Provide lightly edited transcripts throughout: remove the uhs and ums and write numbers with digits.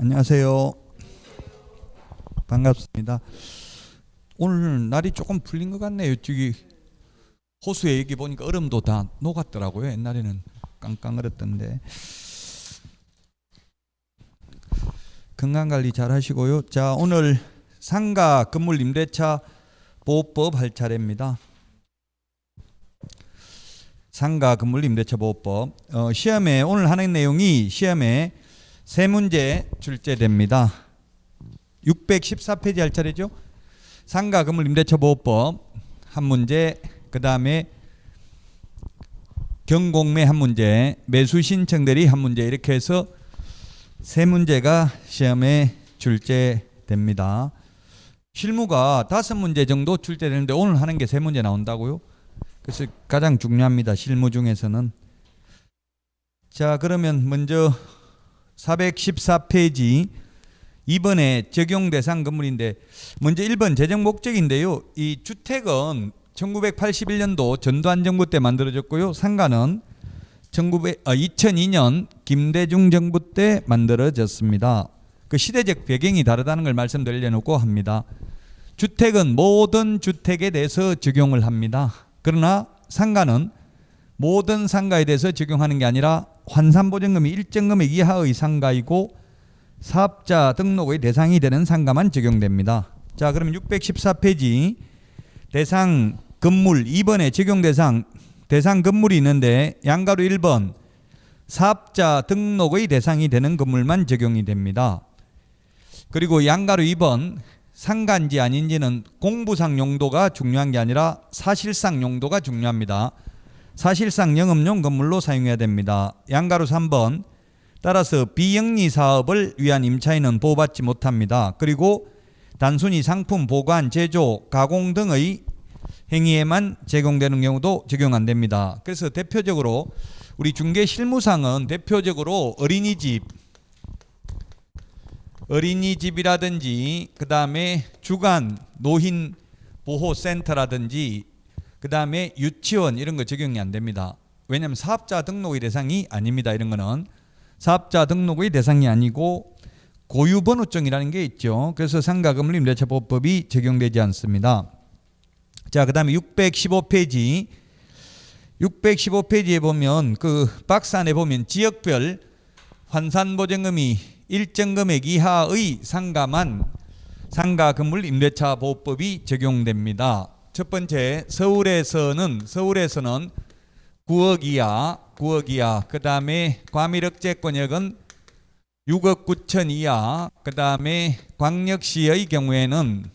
안녕하세요. 반갑습니다. 오늘 날이 조금 풀린 것 같네요. 저기 호수에 여기 보니까 얼음도 다 녹았더라고요. 옛날에는 깡깡 얼었던데. 건강관리 잘 하시고요. 자, 오늘 상가 건물 임대차 보호법 할 차례입니다. 상가 건물 임대차 보호법. 시험에 오늘 하는 내용이 시험에 세 문제 출제됩니다. 614페이지 할 차례죠. 상가 건물 임대차 보호법 한 문제, 그 다음에 경공매 한 문제, 매수 신청 대리 한 문제, 이렇게 해서 세 문제가 시험에 출제됩니다. 실무가 5문제 정도 출제되는데 오늘 하는 게 3문제 나온다고요. 그래서 가장 중요합니다. 실무 중에서는. 자, 그러면 먼저 414페이지 2번에 적용 대상 건물인데, 먼저 1번 재정 목적인데요. 이 주택은 1981년도 전두환 정부 때 만들어졌고요. 상가는 2002년 김대중 정부 때 만들어졌습니다. 그 시대적 배경이 다르다는 걸 말씀드리려고 합니다. 주택은 모든 주택에 대해서 적용을 합니다. 그러나 상가는 모든 상가에 대해서 적용하는 게 아니라 환산보증금이 일정 금액 이하의 상가이고 사업자 등록의 대상이 되는 상가만 적용됩니다. 자, 그러면 614페이지 대상 건물 2번에 적용 대상 건물이 있는데, 양가로 1번 사업자 등록의 대상이 되는 건물만 적용이 됩니다. 그리고 양가로 2번 상가인지 아닌지는 공부상 용도가 중요한 게 아니라 사실상 용도가 중요합니다. 사실상 영업용 건물로 사용해야 됩니다. 양가로 3번 따라서 비영리 사업을 위한 임차인은 보호받지 못합니다. 그리고 단순히 상품 보관, 제조, 가공 등의 행위에만 제공되는 경우도 적용 안 됩니다. 그래서 대표적으로 우리 중개 실무상은 대표적으로 어린이집이라든지 그 다음에 주간 노인 보호센터라든지 그 다음에 유치원 이런 거 적용이 안 됩니다. 왜냐하면 사업자 등록의 대상이 아닙니다. 이런 거는 사업자 등록의 대상이 아니고 고유번호증이라는 게 있죠. 그래서 상가 건물 임대차 보호법이 적용되지 않습니다. 자, 그 다음에 615페이지에 보면 그 박스 안에 보면 지역별 환산보증금이 일정 금액 이하의 상가만 상가 건물 임대차 보호법이 적용됩니다. 첫 번째, 서울에서는 9억 이하, 그 다음에 과밀억제권역은 6억 9천 이하, 그 다음에 광역시의 경우는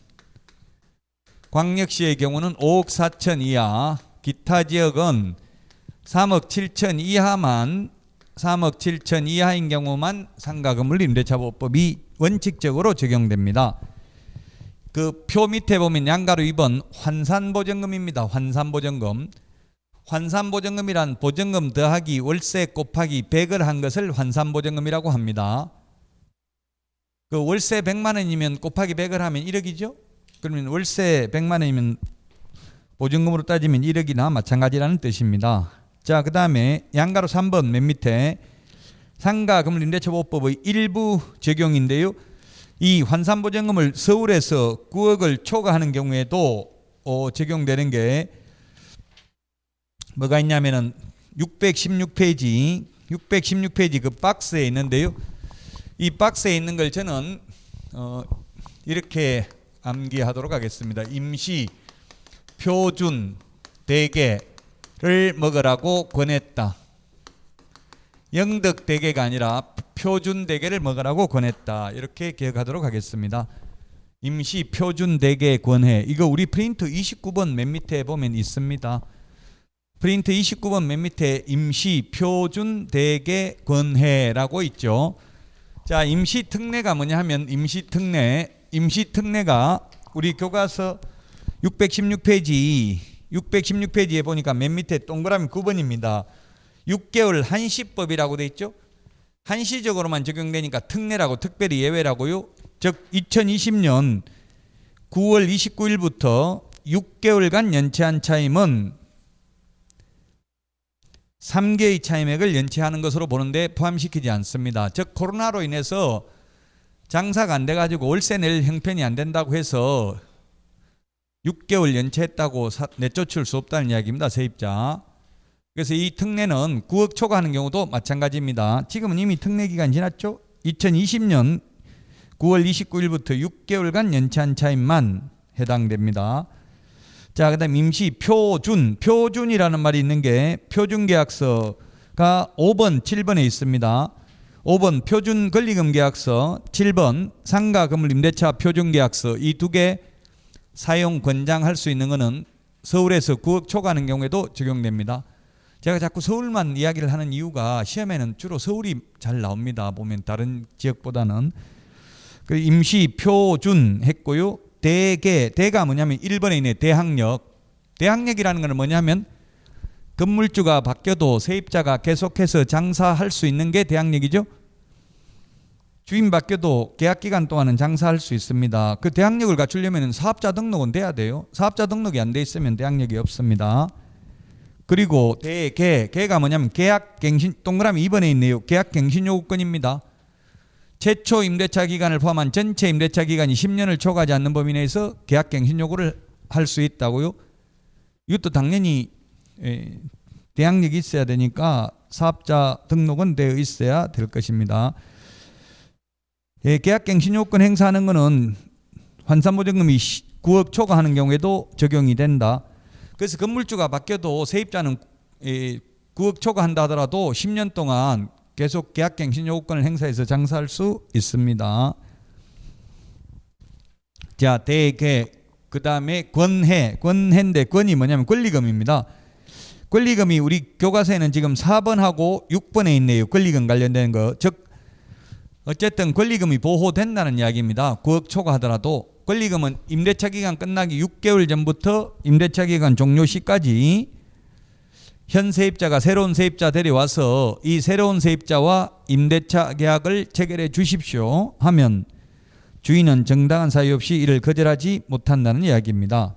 5억 4천 이하, 기타 지역은 3억 7천 이하인 경우만 상가 건물 임대차 보호법이 원칙적으로 적용됩니다. 그 표 밑에 보면 양가로 2번 환산보증금입니다. 환산보증금이란 보증금 더하기 월세 곱하기 100을 한 것을 환산보증금이라고 합니다. 그 월세 100만 원이면 곱하기 100을 하면 1억이죠. 그러면 월세 100만 원이면 보증금으로 따지면 1억이나 마찬가지라는 뜻입니다. 자, 그 다음에 양가로 3번 맨 밑에 상가 건물 임대차 보호법의 일부 적용인데요. 이 환산보증금을 서울에서 9억을 초과하는 경우에도 적용되는 게 뭐가 있냐면은 616페이지 그 박스에 있는데요. 이 박스에 있는 걸 저는 이렇게 암기하도록 하겠습니다. 임시 표준 대게를 먹으라고 권했다. 영덕 대게가 아니라 표준 대게를 먹으라고 권했다. 이렇게 기억하도록 하겠습니다. 임시 표준 대게 권해. 이거 우리 프린트 29번 맨 밑에 보면 있습니다. 프린트 29번 맨 밑에 임시 표준 대게 권해라고 있죠. 자, 임시 특례가 뭐냐 하면 임시 특례가 우리 교과서 616페이지에 보니까 맨 밑에 동그라미 9번입니다. 6개월 한시법이라고 돼 있죠. 한시적으로만 적용되니까 특례라고, 특별히 예외라고요. 즉 2020년 9월 29일부터 6개월간 연체한 차임은 3개의 차임액을 연체하는 것으로 보는데 포함시키지 않습니다. 즉 코로나로 인해서 장사가 안 돼가지고 월세 낼 형편이 안 된다고 해서 6개월 연체했다고 내쫓을 수 없다는 이야기입니다. 세입자. 그래서 이 특례는 9억 초과하는 경우도 마찬가지입니다. 지금은 이미 특례 기간 지났죠. 2020년 9월 29일부터 6개월간 연체한 차임만 해당됩니다. 자, 그다음 임시 표준이라는 말이 있는 게 표준계약서가 5번, 7번에 있습니다. 5번 표준 권리금 계약서, 7번 상가 건물 임대차 표준 계약서, 이 두 개 사용 권장할 수 있는 것은 서울에서 9억 초과하는 경우에도 적용됩니다. 제가 자꾸 서울만 이야기를 하는 이유가 시험에는 주로 서울이 잘 나옵니다. 보면 다른 지역보다는. 그 임시 표준 했고요. 대가 뭐냐면 1번에 있는 대항력이라는 것은 뭐냐면 건물주가 바뀌어도 세입자가 계속해서 장사할 수 있는 게 대항력이죠. 주인 바뀌어도 계약기간 동안은 장사할 수 있습니다. 그 대항력을 갖추려면 사업자 등록은 돼야 돼요. 사업자 등록이 안 돼 있으면 대항력이 없습니다. 그리고 개가 뭐냐면 계약갱신, 동그라미 2번에 있네요. 계약갱신요구권입니다. 최초 임대차 기간을 포함한 전체 임대차 기간이 10년을 초과하지 않는 범위 내에서 계약갱신 요구를 할 수 있다고요. 이것도 당연히 대항력이 있어야 되니까 사업자 등록은 되어 있어야 될 것입니다. 계약갱신 요건 행사하는 것은 환산보증금이 9억 초과하는 경우에도 적용이 된다. 그래서 건물주가 바뀌어도 세입자는 9억 초과한다 하더라도 10년 동안 계속 계약갱신 요건을 행사해서 장사할 수 있습니다. 자, 그 다음에 권해인데 권이 뭐냐면 권리금입니다. 권리금이 우리 교과서에는 지금 4번하고 6번에 있네요. 권리금 관련된 거. 즉 어쨌든 권리금이 보호된다는 이야기입니다. 9억 초과하더라도. 권리금은 임대차 기간 끝나기 6개월 전부터 임대차 기간 종료 시까지 현 세입자가 새로운 세입자 데려와서 이 새로운 세입자와 임대차 계약을 체결해 주십시오 하면 주인은 정당한 사유 없이 이를 거절하지 못한다는 이야기입니다.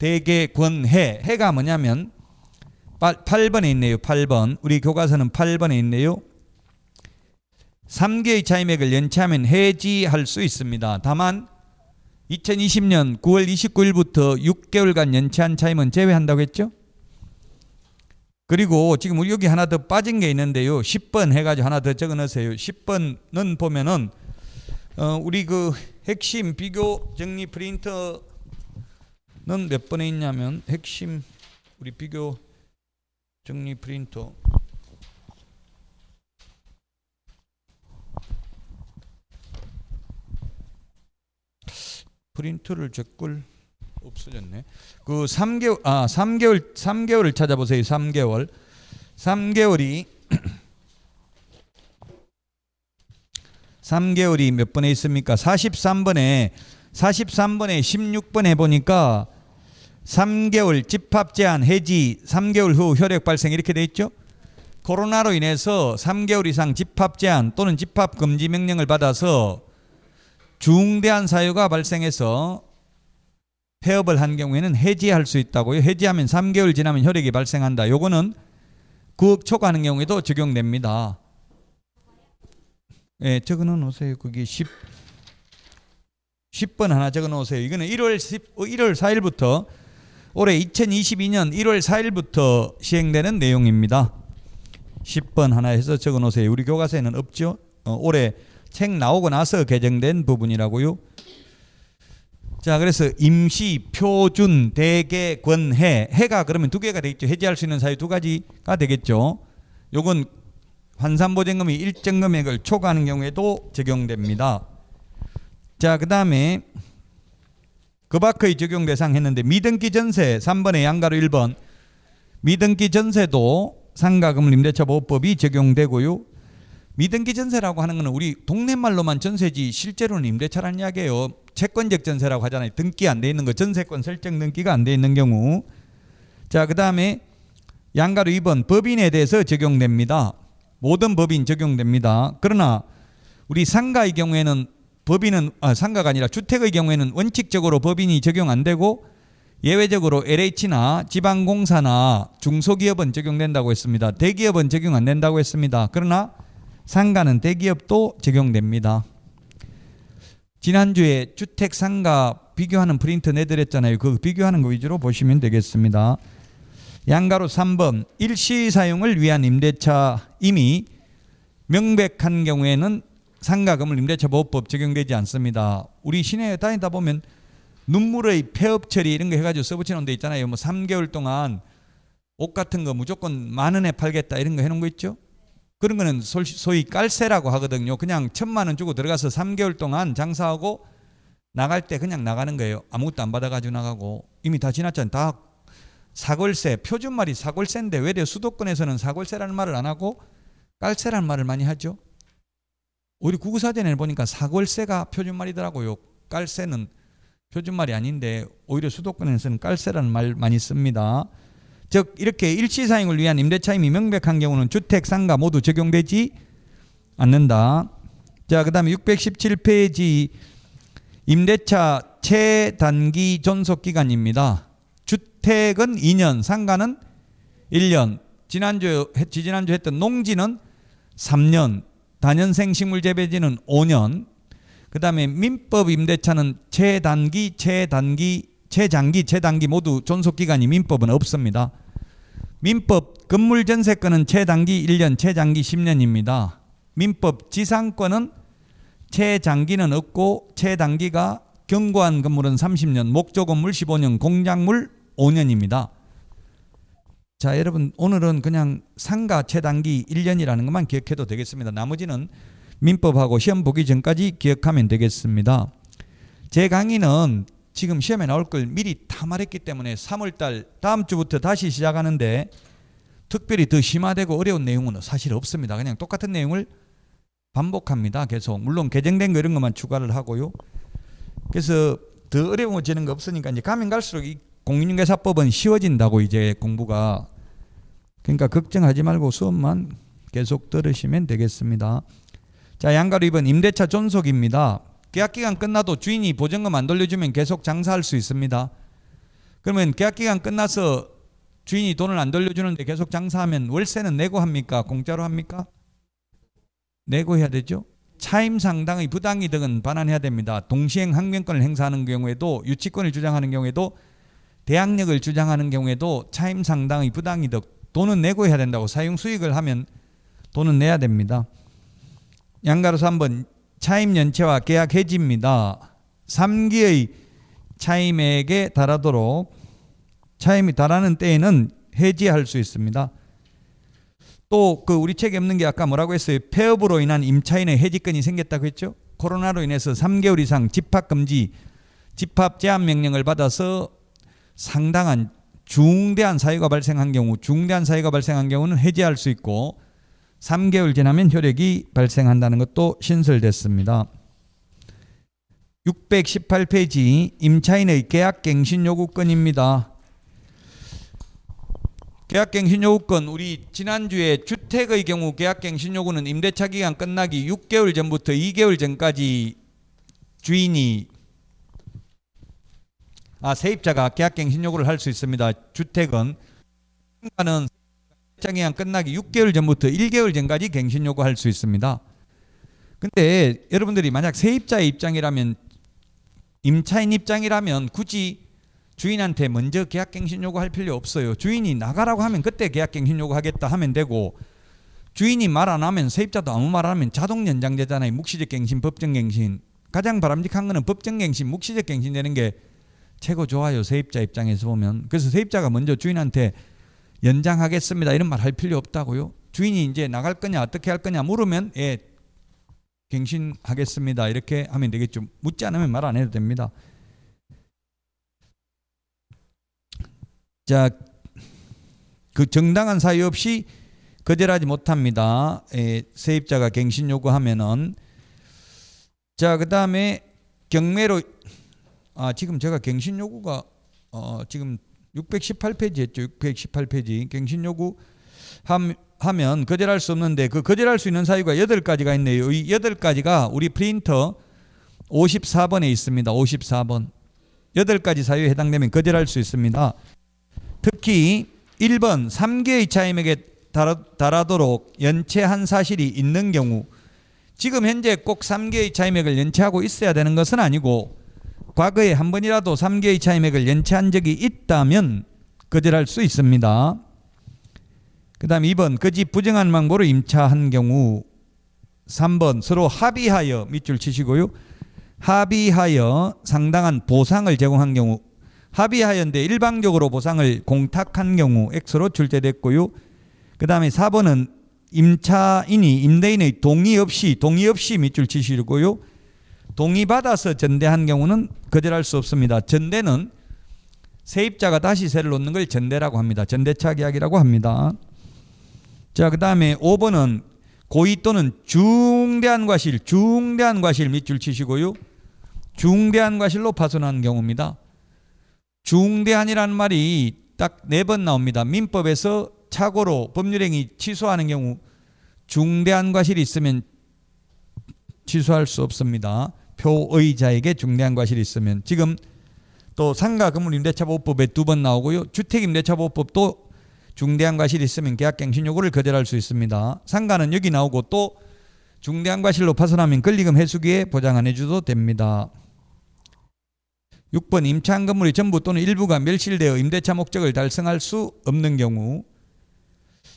해가 뭐냐면 8번에 있네요. 8번. 우리 교과서는 8번에 있네요. 3개의 차임액을 연체하면 해지할 수 있습니다. 다만 2020년 9월 29일부터 6개월간 연체한 차임은 제외한다고 했죠. 그리고 지금 우리 여기 하나 더 빠진 게 있는데요. 10번 해가지고 하나 더 적어놓으세요. 10번은 보면은 우리 그 핵심 비교 정리 프린터는 몇 번에 있냐면 핵심 우리 비교 정리 프린터 프린터를 제걸 없어졌네. 그 3개월을 찾아보세요. 3개월이 몇 번에 있습니까? 43번에 16번에 보니까 3개월 집합 제한 해지 3개월 후 효력 발생 이렇게 돼 있죠. 코로나로 인해서 3개월 이상 집합 제한 또는 집합 금지 명령을 받아서 중대한 사유가 발생해서 폐업을 한 경우에는 해지할 수 있다고요. 해지하면 3개월 지나면 효력이 발생한다. 요거는 9억 초과하는 경우에도 적용됩니다. 예, 적어 놓으세요. 거기 10번 하나 적어 놓으세요. 이거는 1월 4일부터 올해 2022년 1월 4일부터 시행되는 내용입니다. 10번 하나 해서 적어 놓으세요. 우리 교과서에는 없죠. 올해 책 나오고 나서 개정된 부분이라고요. 자, 그래서 임시, 표준, 대개, 권해. 해가 그러면 두 개가 되겠죠. 해지할 수 있는 사유 두 가지가 되겠죠. 요건 환산보증금이 일정 금액을 초과하는 경우에도 적용됩니다. 자, 그 다음에 그 밖의 적용 대상 했는데 미등기 전세 3번에 양가로 1번 미등기 전세도 상가건물 임대차 보호법이 적용되고요. 미등기 전세라고 하는 것은 우리 동네 말로만 전세지 실제로는 임대차라는 이야기예요. 채권적 전세라고 하잖아요. 등기 안 돼 있는 거, 전세권 설정 등기가 안 돼 있는 경우. 자, 그 다음에 양가로 2번 법인에 대해서 적용됩니다. 모든 법인 적용됩니다. 그러나 우리 상가의 경우에는 법인은 상가가 아니라 주택의 경우에는 원칙적으로 법인이 적용 안 되고 예외적으로 LH나 지방공사나 중소기업은 적용된다고 했습니다. 대기업은 적용 안 된다고 했습니다. 그러나 상가는 대기업도 적용됩니다. 지난주에 주택 상가 비교하는 프린트 내드렸잖아요. 그 비교하는 거 위주로 보시면 되겠습니다. 양가로 3번 일시 사용을 위한 임대차 이미 명백한 경우에는 상가금을 임대차보호법 적용되지 않습니다. 우리 시내에 다니다 보면 눈물의 폐업 처리 이런 거 해가지고 써붙이는 데 있잖아요. 뭐 3개월 동안 옷 같은 거 무조건 10,000원에 팔겠다 이런 거 해놓은 거 있죠. 그런 거는 소위 깔세라고 하거든요. 그냥 1,000만 원 주고 들어가서 3개월 동안 장사하고 나갈 때 그냥 나가는 거예요. 아무것도 안 받아가지고 나가고. 이미 다 지났잖아요. 다 사골세, 표준말이 사골세인데 외래 수도권에서는 사골세라는 말을 안 하고 깔세라는 말을 많이 하죠. 우리 국어사전에 보니까 사골세가 표준말이더라고요. 깔세는 표준말이 아닌데 오히려 수도권에서는 깔세라는 말 많이 씁니다. 즉 이렇게 일시사용을 위한 임대차임이 명백한 경우는 주택, 상가 모두 적용되지 않는다. 자, 그 다음에 617페이지 임대차 최단기 존속기간입니다. 주택은 2년, 상가는 1년, 지지난주 했던 농지는 3년, 다년생 식물재배지는 5년, 그 다음에 민법 임대차는 최단기, 최장기 모두 존속기간이 민법은 없습니다. 민법 건물전세권은 최단기 1년, 최장기 10년입니다. 민법 지상권은 최장기는 없고 최단기가 경고한 건물은 30년, 목조 건물 15년, 공작물 5년입니다. 자, 여러분 오늘은 그냥 상가 최단기 1년이라는 것만 기억해도 되겠습니다. 나머지는 민법하고 시험 보기 전까지 기억하면 되겠습니다. 제 강의는 지금 시험에 나올 걸 미리 다 말했기 때문에 3월달 다음 주부터 다시 시작하는데 특별히 더 심화되고 어려운 내용은 사실 없습니다. 그냥 똑같은 내용을 반복합니다. 계속. 물론 개정된 거 이런 것만 추가를 하고요. 그래서 더 어려워지는 거 없으니까 이제 가면 갈수록 이 공인중개사법은 쉬워진다고 이제 공부가. 그러니까 걱정하지 말고 수업만 계속 들으시면 되겠습니다. 자, 양가로 2번 임대차 존속입니다. 계약기간 끝나도 주인이 보증금 안 돌려주면 계속 장사할 수 있습니다. 그러면 계약기간 끝나서 주인이 돈을 안 돌려주는데 계속 장사하면 월세는 내고 합니까? 공짜로 합니까? 내고 해야 되죠. 차임 상당의 부당이득은 반환해야 됩니다. 동시행 항변권을 행사하는 경우에도, 유치권을 주장하는 경우에도, 대항력을 주장하는 경우에도 차임 상당의 부당이득 돈은 내고 해야 된다고. 사용 수익을 하면 돈은 내야 됩니다. 양가로서 3번 차임 연체와 계약 해지입니다. 3기의 차임액에 달하도록 차임이 달하는 때에는 해지할 수 있습니다. 또 그 우리 책에 없는 게 아까 뭐라고 했어요? 폐업으로 인한 임차인의 해지권이 생겼다고 했죠. 코로나로 인해서 3개월 이상 집합금지, 집합 제한 명령을 받아서 상당한 중대한 사유가 발생한 경우는 해지할 수 있고 3개월 지나면 효력이 발생한다는 것도 신설됐습니다. 618페이지 임차인의 계약갱신 요구권입니다. 계약갱신 요구권, 우리 지난주에 주택의 경우 계약갱신 요구는 임대차 기간 끝나기 6개월 전부터 2개월 전까지 주인이 세입자가 계약갱신 요구를 할 수 있습니다. 주택은 임대차 기간 끝나기 6개월 전부터 1개월 전까지 갱신 요구할 수 있습니다. 근데 여러분들이 만약 세입자의 입장이라면, 임차인 입장이라면 굳이 주인한테 먼저 계약갱신 요구할 필요 없어요. 주인이 나가라고 하면 그때 계약갱신 요구하겠다 하면 되고, 주인이 말 안 하면, 세입자도 아무 말 안 하면 자동 연장되잖아요. 묵시적 갱신, 법정 갱신. 가장 바람직한 거는 법정 갱신, 묵시적 갱신 되는 게 최고 좋아요. 세입자 입장에서 보면. 그래서 세입자가 먼저 주인한테 연장하겠습니다 이런 말 할 필요 없다고요. 주인이 이제 나갈 거냐 어떻게 할 거냐 물으면 갱신하겠습니다 이렇게 하면 되겠죠. 묻지 않으면 말 안 해도 됩니다. 자, 그 정당한 사유 없이 거절하지 못합니다. 세입자가 갱신 요구하면은. 자, 그 다음에 경매로, 지금 제가 갱신 요구가 지금 618페이지 했죠. 618페이지 갱신 요구 하면 거절할 수 없는데, 그 거절할 수 있는 사유가 8가지가 있네요. 이 8가지가 우리 프린터 54번에 있습니다. 54번 8가지 사유에 해당되면 거절할 수 있습니다. 특히 1번 3개의 차임액에 달하도록 연체한 사실이 있는 경우, 지금 현재 꼭 3개의 차임액을 연체하고 있어야 되는 것은 아니고 과거에 한 번이라도 3개의 차임액을 연체한 적이 있다면 거절할 수 있습니다. 그 다음 2번 거짓 부정한 방법으로 임차한 경우. 3번 서로 합의하여 밑줄 치시고요. 합의하여 상당한 보상을 제공한 경우. 합의하였는데 일방적으로 보상을 공탁한 경우 액수로 출제됐고요. 그 다음에 4번은 임차인이 임대인의 동의 없이 밑줄 치시고요. 동의받아서 전대한 경우는 거절할 수 없습니다. 전대는 세입자가 다시 세를 놓는 걸 전대라고 합니다. 전대차 계약이라고 합니다. 자, 그 다음에 5번은 고의 또는 중대한 과실 밑줄 치시고요. 중대한 과실로 파손한 경우입니다. 중대한이라는 말이 딱 4번 나옵니다. 민법에서 착오로 법률행위 취소하는 경우 중대한 과실이 있으면 취소할 수 없습니다. 표의자에게 중대한 과실이 있으면. 지금 또 상가 건물 임대차보호법에 2번 나오고요. 주택임대차보호법도 중대한 과실이 있으면 계약갱신 요구를 거절할 수 있습니다. 상가는 여기 나오고 또 중대한 과실로 파손하면 권리금 회수기에 보장 안 해줘도 됩니다. 6번 임차한 건물이 전부 또는 일부가 멸실되어 임대차 목적을 달성할 수 없는 경우.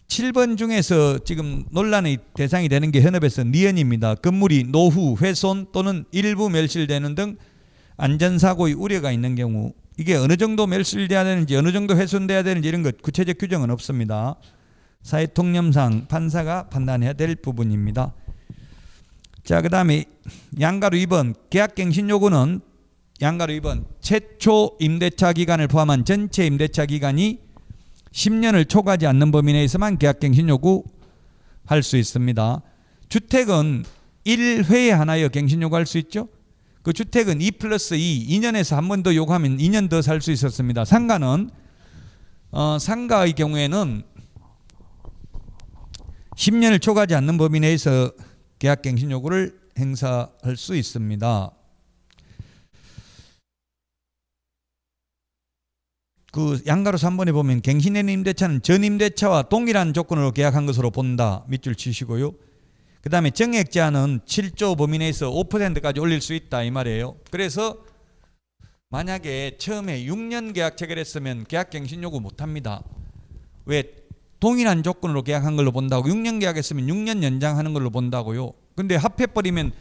7번 중에서 지금 논란의 대상이 되는 게 현업에서 니은입니다. 건물이 노후, 훼손 또는 일부 멸실되는 등 안전사고의 우려가 있는 경우. 이게 어느 정도 멸실돼야 되는지 어느 정도 훼손돼야 되는지 이런 것 구체적 규정은 없습니다. 사회통념상 판사가 판단해야 될 부분입니다. 자, 그 다음에 양가로 2번 계약갱신 요구는 양가로 2번 최초 임대차 기간을 포함한 전체 임대차 기간이 10년을 초과하지 않는 범위 내에서만 계약갱신 요구할 수 있습니다. 주택은 1회에 하나여 갱신 요구할 수 있죠. 그 주택은 2+2, 2년에서 한 번 더 요구하면 2년 더 살 수 있었습니다. 상가는 상가의 경우에는 10년을 초과하지 않는 범위 내에서 계약갱신 요구를 행사할 수 있습니다. 그 양가로 3번에 보면 갱신된 임대차는 전 임대차와 동일한 조건으로 계약한 것으로 본다. 밑줄 치시고요. 그 다음에 정액 제한은 7조 범위 내에서 5%까지 올릴 수 있다 이 말이에요. 그래서 만약에 처음에 6년 계약 체결했으면 계약갱신 요구 못합니다. 왜? 동일한 조건으로 계약한 걸로 본다고. 6년 계약했으면 6년 연장하는 걸로 본다고요. 근데 합해버리면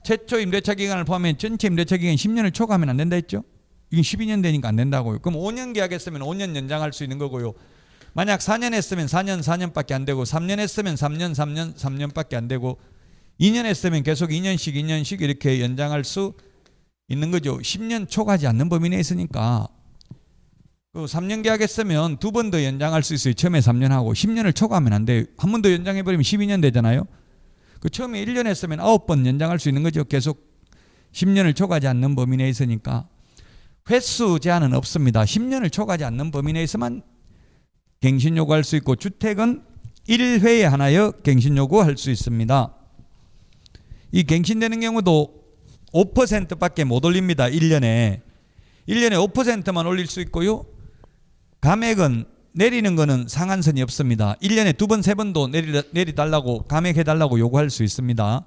최초 임대차 기간을 포함해 전체 임대차 기간 10년을 초과하면 안 된다 했죠. 이게 12년 되니까 안 된다고요. 그럼 5년 계약했으면 5년 연장할 수 있는 거고요. 만약 4년 했으면 4년밖에 안 되고 3년 했으면 3년밖에 안 되고 2년 했으면 계속 2년씩 이렇게 연장할 수 있는 거죠. 10년 초과하지 않는 범위 내에 있으니까 그 3년 계약했으면 2번 더 연장할 수 있어요. 처음에 3년 하고 10년을 초과하면 안 돼요. 한 번 더 연장해버리면 12년 되잖아요. 그 처음에 1년 했으면 9번 연장할 수 있는 거죠. 계속 10년을 초과하지 않는 범위 내에 있으니까. 횟수 제한은 없습니다. 10년을 초과하지 않는 범위 내에서만 갱신 요구할 수 있고 주택은 1회에 하나여 갱신 요구할 수 있습니다. 이 갱신되는 경우도 5%밖에 못 올립니다. 1년에 5%만 올릴 수 있고요. 감액은 내리는 거는 상한선이 없습니다. 1년에 2번, 3번도 내리달라고 감액해달라고 요구할 수 있습니다.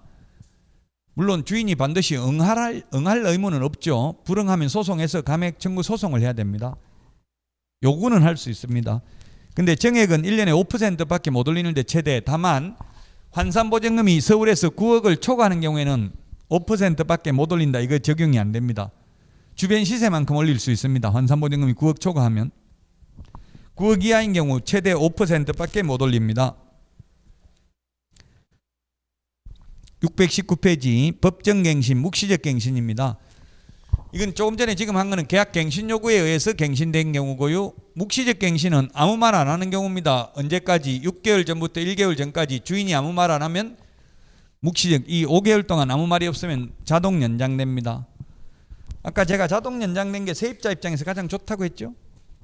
물론 주인이 반드시 응할 의무는 없죠. 불응하면 소송해서 감액 청구 소송을 해야 됩니다. 요구는 할 수 있습니다. 근데 정액은 1년에 5%밖에 못 올리는데 최대. 다만 환산보증금이 서울에서 9억을 초과하는 경우에는 5%밖에 못 올린다. 이거 적용이 안 됩니다. 주변 시세만큼 올릴 수 있습니다. 환산보증금이 9억 초과하면. 9억 이하인 경우 최대 5%밖에 못 올립니다. 619페이지 법정갱신, 묵시적 갱신입니다. 이건 조금 전에 지금 한 거는 계약갱신 요구에 의해서 갱신된 경우고요. 묵시적 갱신은 아무 말 안 하는 경우입니다. 언제까지? 6개월 전부터 1개월 전까지 주인이 아무 말 안 하면 묵시적, 이 5개월 동안 아무 말이 없으면 자동 연장됩니다. 아까 제가 자동 연장된 게 세입자 입장에서 가장 좋다고 했죠.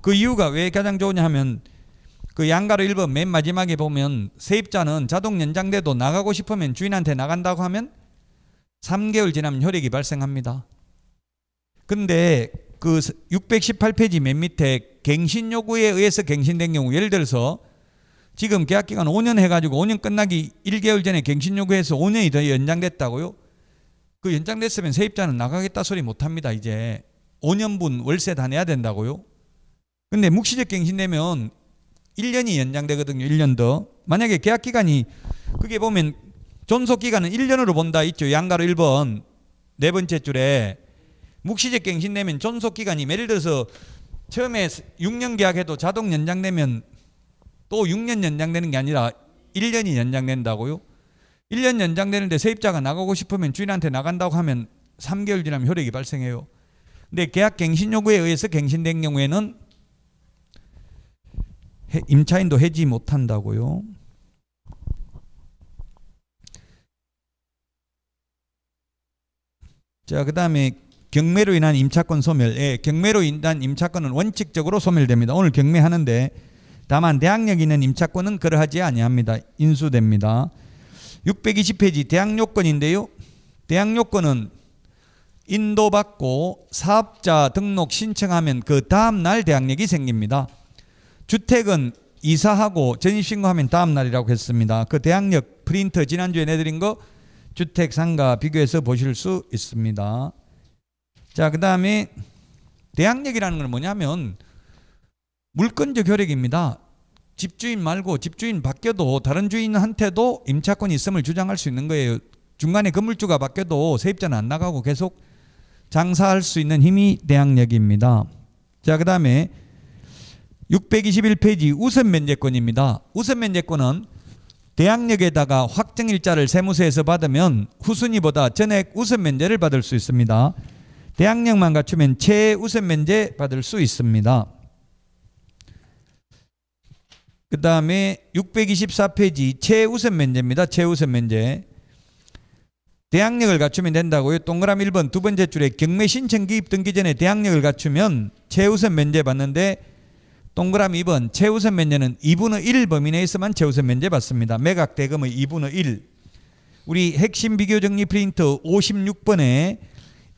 그 이유가 왜 가장 좋으냐 하면 그 양가로 1번 맨 마지막에 보면 세입자는 자동 연장돼도 나가고 싶으면 주인한테 나간다고 하면 3개월 지나면 효력이 발생합니다. 근데 그 618페이지 맨 밑에 갱신 요구에 의해서 갱신된 경우, 예를 들어서 지금 계약 기간 5년 해가지고 5년 끝나기 1개월 전에 갱신 요구해서 5년이 더 연장됐다고요? 그 연장됐으면 세입자는 나가겠다 소리 못합니다. 이제 5년분 월세 다 내야 된다고요? 근데 묵시적 갱신되면 1년이 연장되거든요. 1년 더. 만약에 계약 기간이 그게 보면 존속 기간은 1년으로 본다 있죠. 양가로 1번 네 번째 줄에 묵시적 갱신되면 존속 기간이 예를 들어서 처음에 6년 계약해도 자동 연장되면 또 6년 연장되는 게 아니라 1년이 연장된다고요? 1년 연장되는데 세입자가 나가고 싶으면 주인한테 나간다고 하면 3개월 지나면 효력이 발생해요. 근데 계약 갱신 요구에 의해서 갱신된 경우에는 임차인도 해지 못한다고요. 자, 그 다음에 경매로 인한 임차권 소멸. 예, 경매로 인한 임차권은 원칙적으로 소멸됩니다. 오늘 경매하는데 다만 대항력 있는 임차권은 그러하지 아니합니다. 인수됩니다. 620페이지 대항요건인데요. 대항요건은 인도받고 사업자 등록 신청하면 그 다음 날 대항력이 생깁니다. 주택은 이사하고 전입신고하면 다음 날이라고 했습니다. 그 대항력 프린트 지난주에 내드린 거 주택 상가 비교해서 보실 수 있습니다. 자, 그 다음에 대항력이라는 건 뭐냐면 물권적 효력입니다. 집주인 말고 집주인 바뀌어도 다른 주인한테도 임차권이 있음을 주장할 수 있는 거예요. 중간에 건물주가 바뀌어도 세입자는 안 나가고 계속 장사할 수 있는 힘이 대항력입니다. 자, 그 다음에 621페이지 우선면제권입니다. 우선면제권은 대항력에다가 확정일자를 세무서에서 받으면 후순위보다 전액 우선면제를 받을 수 있습니다. 대항력만 갖추면 최우선면제 받을 수 있습니다. 그 다음에 624페이지 최우선면제입니다. 최우선면제. 대항력을 갖추면 된다고요. 동그라미 1번 두 번째 줄에 경매 신청 기입 등기 전에 대항력을 갖추면 최우선면제 받는데 동그라미 2번 최우선면제는 2분의 1 범위 내에서만 최우선면제 받습니다. 매각 대금의 2분의 1. 우리 핵심 비교 정리 프린트 56번에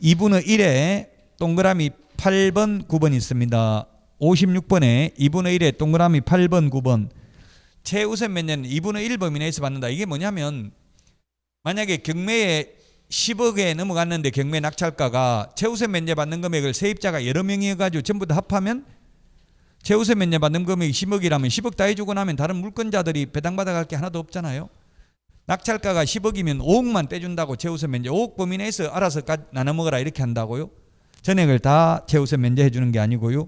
2분의 1에 동그라미 8번 9번 있습니다. 56번에 2분의 1에 동그라미 8번 9번 최우선면제는 2분의 1 범위 내에서 받는다. 이게 뭐냐면 만약에 경매에 10억에 넘어갔는데 경매 낙찰가가 최우선면제 받는 금액을 세입자가 여러 명이 해가지고 전부 다 합하면 최우선면제 받는 금액이 10억이라면 10억 다 해주고 나면 다른 물권자들이 배당받아갈 게 하나도 없잖아요. 낙찰가가 10억이면 5억만 떼준다고 최우선면제 5억 범위 내에서 알아서 나눠 먹어라 이렇게 한다고요. 전액을 다 최우선면제 해주는 게 아니고요.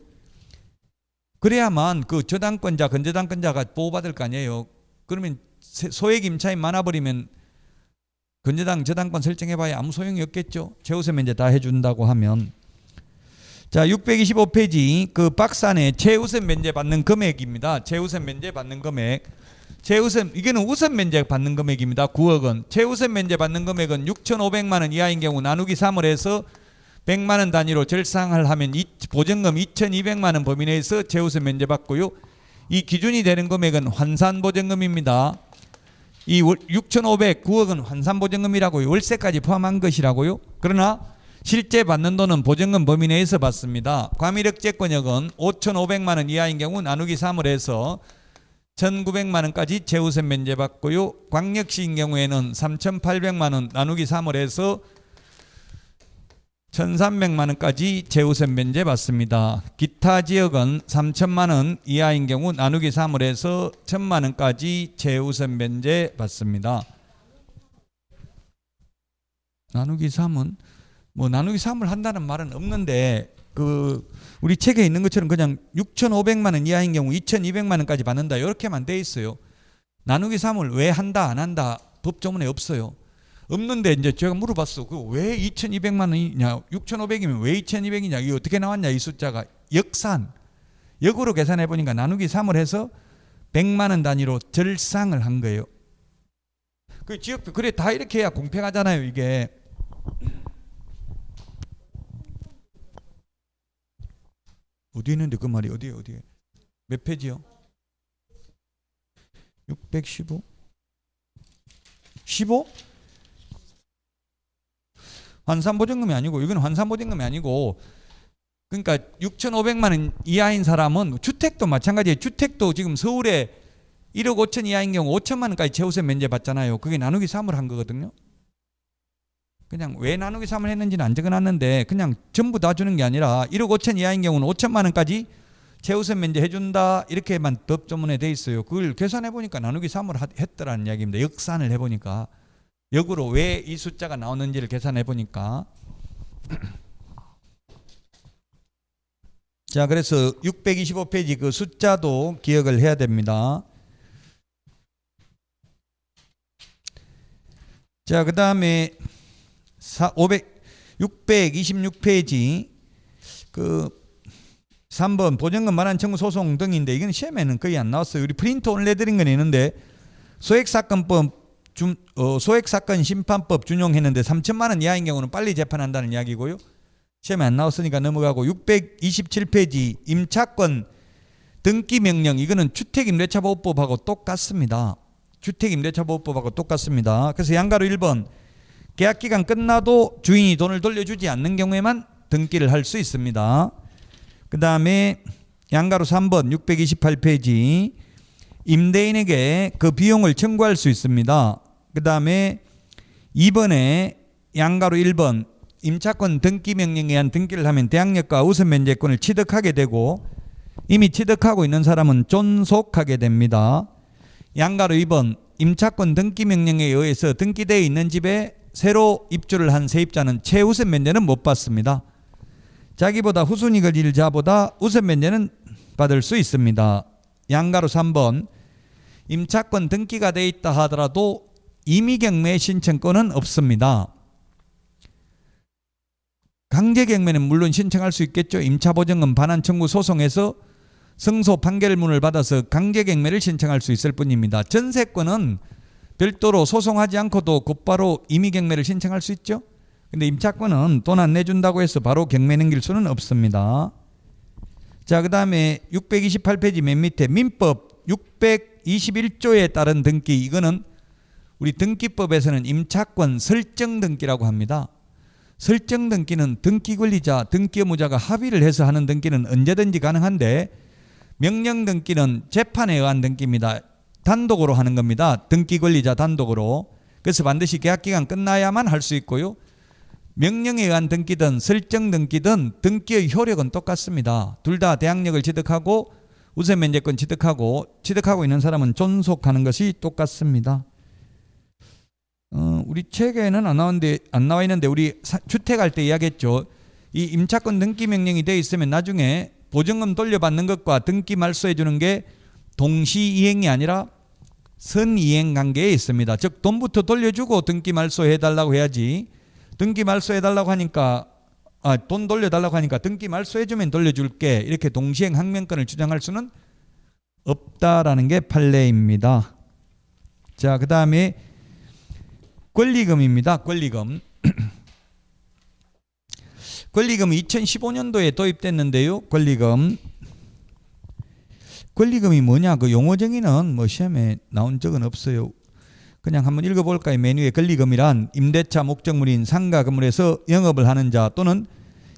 그래야만 그 저당권자 건저당권자가 보호받을 거 아니에요. 그러면 소액 임차인 많아버리면 건저당 저당권 설정해봐야 아무 소용이 없겠죠. 최우선면제 다 해준다고 하면. 자, 625페이지 그 박스 안에 최우선면제 받는 금액입니다. 최우선면제 받는 금액. 이게는 우선면제 받는 금액입니다. 9억 원. 최우선면제 받는 금액은 6,500만 원 이하인 경우 나누기 3을 해서 100만 원 단위로 절상을 하면 보증금 2,200만 원 범위 내에서 최우선면제 받고요. 이 기준이 되는 금액은 환산보증금입니다. 이 6,500, 9억은 환산보증금이라고요. 월세까지 포함한 것이라고요. 그러나 실제 받는 돈은 보증금 범위 내에서 받습니다. 과밀억제권역은 5,500만 원 이하인 경우 나누기 3을 해서 1,900만 원까지 최우선면제 받고요. 광역시인 경우에는 3,800만 원 나누기 3을 해서 1,300만 원까지 최우선면제 받습니다. 기타 지역은 3천만 원 이하인 경우 나누기 3을 해서 1,000만 원까지 최우선면제 받습니다. 나누기 3은 뭐 나누기 3을 한다는 말은 없는데 그 우리 책에 있는 것처럼 그냥 6,500만 원 이하인 경우 2,200만 원까지 받는다 이렇게만 돼 있어요. 나누기 3을 왜 한다 안 한다 법조문에 없어요. 없는데 이제 제가 물어봤어. 그 왜 2,200만 원이냐? 6,500이면 왜 2,200이냐? 이게 어떻게 나왔냐? 이 숫자가 역으로 계산해 보니까 나누기 3을 해서 100만 원 단위로 절상을 한 거예요. 그 지역도 그래 다 이렇게 해야 공평하잖아요. 이게 어디 있는데 그 말이 어디에 몇 페이지요? 615? 15? 환산보증금이 아니고 이건 환산보증금이 아니고 그러니까 6,500만 원 이하인 사람은 주택도 마찬가지예요. 주택도 지금 서울에 1억 5천 이하인 경우 5천만 원까지 최우선 면제 받잖아요. 그게 나누기 3을 한 거거든요. 그냥 왜 나누기 3을 했는지는 안 적어놨는데 그냥 전부 다 주는 게 아니라 1억 5천 이하인 경우는 5천만 원까지 최우선 면제 해준다 이렇게만 법조문에 돼 있어요. 그걸 계산해 보니까 나누기 3을 했더라는 이야기입니다. 역산을 해보니까 역으로 왜 이 숫자가 나오는지를 계산해 보니까 자, 그래서 625페이지 그 숫자도 기억을 해야 됩니다. 자, 그 다음에 626페이지 그 3번 보증금 반환 청구 소송 등인데 이건 시험에는 거의 안 나왔어요. 우리 프린트 오늘 내드린 건 있는데 소액사건 심판법 준용했는데 3천만 원 이하인 경우는 빨리 재판한다는 이야기고요. 시험에 안 나왔으니까 넘어가고 627페이지 임차권 등기명령 이거는 주택임대차보호법하고 똑같습니다. 주택임대차보호법하고 똑같습니다. 그래서 양가로 1번 계약기간 끝나도 주인이 돈을 돌려주지 않는 경우에만 등기를 할 수 있습니다. 그 다음에 양가로 3번 628페이지 임대인에게 그 비용을 청구할 수 있습니다. 그 다음에 2번에 양가로 1번 임차권 등기명령에 의한 등기를 하면 대항력과 우선면제권을 취득하게 되고 이미 취득하고 있는 사람은 존속하게 됩니다. 양가로 2번 임차권 등기명령에 의해서 등기되어 있는 집에 새로 입주를 한 세입자는 최우선 면제는 못 받습니다. 자기보다 후순위 거질 자보다 우선 면제는 받을 수 있습니다. 양가로 3번 임차권 등기가 되어 있다 하더라도 임의경매 신청권은 없습니다. 강제경매는 물론 신청할 수 있겠죠. 임차보증금 반환 청구 소송에서 승소 판결문을 받아서 강제경매를 신청할 수 있을 뿐입니다. 전세권은 별도로 소송하지 않고도 곧바로 임의경매를 신청할 수 있죠. 근데 임차권은 돈 안 내준다고 해서 바로 경매 넘길 수는 없습니다. 자, 그 다음에 628페이지 맨 밑에 민법 621조에 따른 등기 이거는 우리 등기법에서는 임차권 설정 등기라고 합니다. 설정 등기는 등기 권리자, 등기 의무자가 합의를 해서 하는 등기는 언제든지 가능한데 명령 등기는 재판에 의한 등기입니다. 단독으로 하는 겁니다. 등기 권리자 단독으로. 그래서 반드시 계약기간 끝나야만 할 수 있고요. 명령에 의한 등기든 설정 등기든 등기의 효력은 똑같습니다. 둘 다 대항력을 취득하고 우선면제권 취득하고 있는 사람은 존속하는 것이 똑같습니다. 우리 책에는 안 나와 있는데 우리 주택할 때 이야기했죠. 이 임차권 등기 명령이 돼 있으면 나중에 보증금 돌려받는 것과 등기 말소해 주는 게 동시이행이 아니라 선이행 관계에 있습니다. 즉 돈부터 돌려주고 등기 말소해 달라고 해야지 등기 말소해 달라고 하니까 돈 돌려달라고 하니까 등기 말소해 주면 돌려줄게 이렇게 동시행 항명권을 주장할 수는 없다라는 게 판례입니다. 자, 그 다음에 권리금입니다. 권리금. 권리금이 2015년도에 도입됐는데요. 권리금이 뭐냐? 그 용어 정의는 뭐 시험에 나온 적은 없어요. 그냥 한번 읽어볼까요? 메뉴에 권리금이란 임대차 목적물인 상가 건물에서 영업을 하는 자 또는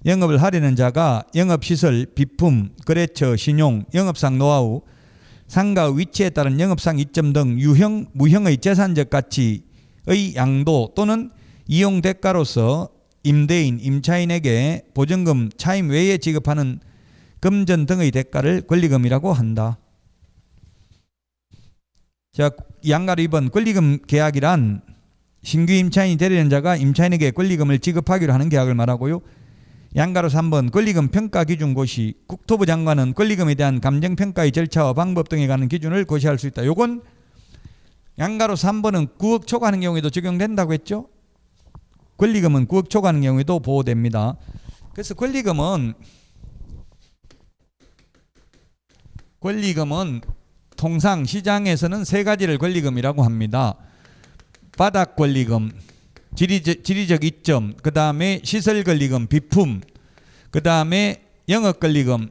영업을 하려는 자가 영업시설, 비품, 거래처, 신용, 영업상 노하우, 상가 위치에 따른 영업상 이점 등 유형, 무형의 재산적 가치의 양도 또는 이용 대가로서 임대인, 임차인에게 보증금, 차임 외에 지급하는 금전 등의 대가를 권리금이라고 한다. 자, 양가로 2번 권리금 계약이란 신규 임차인이 되려는 자가 임차인에게 권리금을 지급하기로 하는 계약을 말하고요. 양가로 3번 권리금 평가 기준 고시. 국토부 장관은 권리금에 대한 감정평가의 절차와 방법 등에 관한 기준을 고시할 수 있다. 요건 양가로 3번은 9억 초과하는 경우에도 적용된다고 했죠. 권리금은 9억 초과하는 경우에도 보호됩니다. 그래서 권리금은 통상 시장에서는 세 가지를 권리금이라고 합니다. 바닥 권리금, 지리적 이점, 그 다음에 시설 권리금, 비품, 그 다음에 영업 권리금.